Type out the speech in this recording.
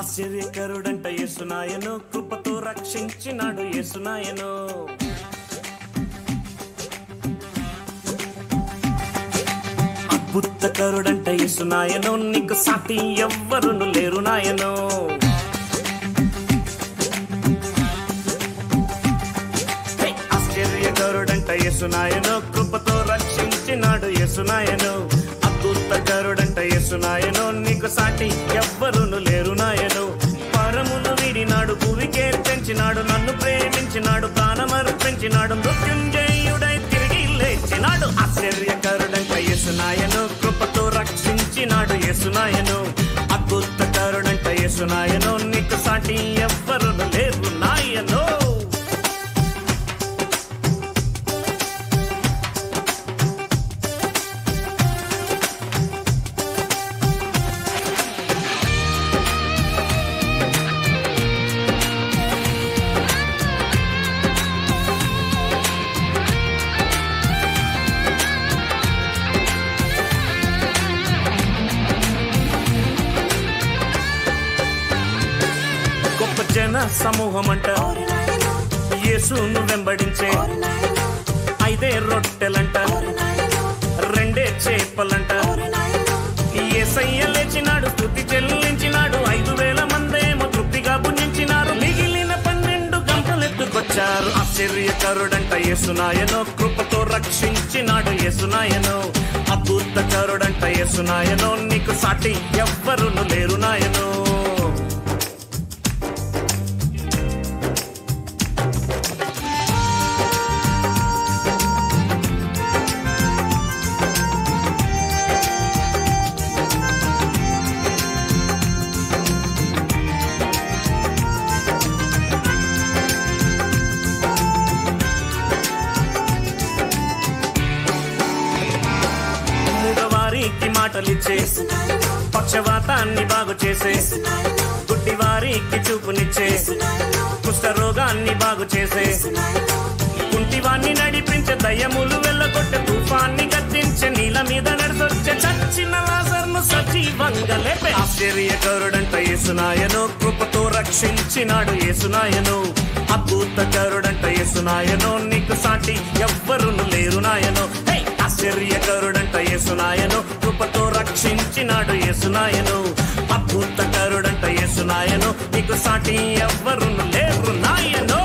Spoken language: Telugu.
ఆశ్చర్యకరుడంట యేసునాయను, కృపతో రక్షించినాడు యేసునాయను. అద్భుతకరుడంట యేసునాయను, నీకు సాటి ఎవ్వరును లేరు నాయను. ఆశ్చర్యకరుడంట యేసునాయను, కృపతో రక్షించినాడు యేసునాయను. అద్భుతకరుడంట యేసునాయను, నీకు సాటి ఎవ్వరును లేరు నాయను. పరమును వీడినాడు, భూమికే పెంచినాడు, నన్ను ప్రేమించినాడు, ప్రాణమర్పించినాడు, మృత్యుంజయుడై తిరిగి లేచినాడు. ఆశ్చర్యకరుడంట యేసునాయను, కృపతో రక్షించినాడు యేసునాయను. అద్భుతకరుడంట యేసునాయను, నీకు సాటి ఎవ్వరును లేరు నాయను. జన సమూహమంట యేసును వెంబడించే, 5 రొట్టెలంట 2 చేపలంట. యేసయ్య లేచినాడు, స్తుతి చెల్లించినాడు, 5,000 మందేమో తృప్తిగా భుజించినారు, మిగిలిన 12 గంపలెత్తుకొచ్చారు. ఆశ్చర్యకరుడంట యేసునాయను, కృపతో రక్షించినాడు యేసునాయను. అద్భుతకరుడంట యేసునాయను, నీకు సాటి ఎవ్వరును లేరు నాయను. మూడవారికి మాటలిచ్చే, పక్షవాతాన్ని బాగు చేసే, గుడ్డివారికి చూపునిచ్చే, కుష్ఠరోగాన్ని బాగు చేసే, కుంటివాన్ని నడిపించే, దయ్యములు వెళ్ళగొట్టే, తుఫాన్ని గద్దించే, నీళ్ళ మీద నడిసొచ్చే, చచ్చిన లాజరును సజీవంగా లేపే. ఆశ్చర్యకరుడంట యేసునాయను, కృపతో రక్షించినాడు యేసునాయను. అద్భుతకరుడంట యేసునాయను, నీకు సాటి ఎవ్వరును లేరు నాయను. ఆశ్చర్యకరుడంట యేసునాయను, కృపతో రక్షించినాడు యేసునాయను. అద్భుతకరుడంట యేసునాయను, నీకు సాటి ఎవ్వరును లేరు నాయను.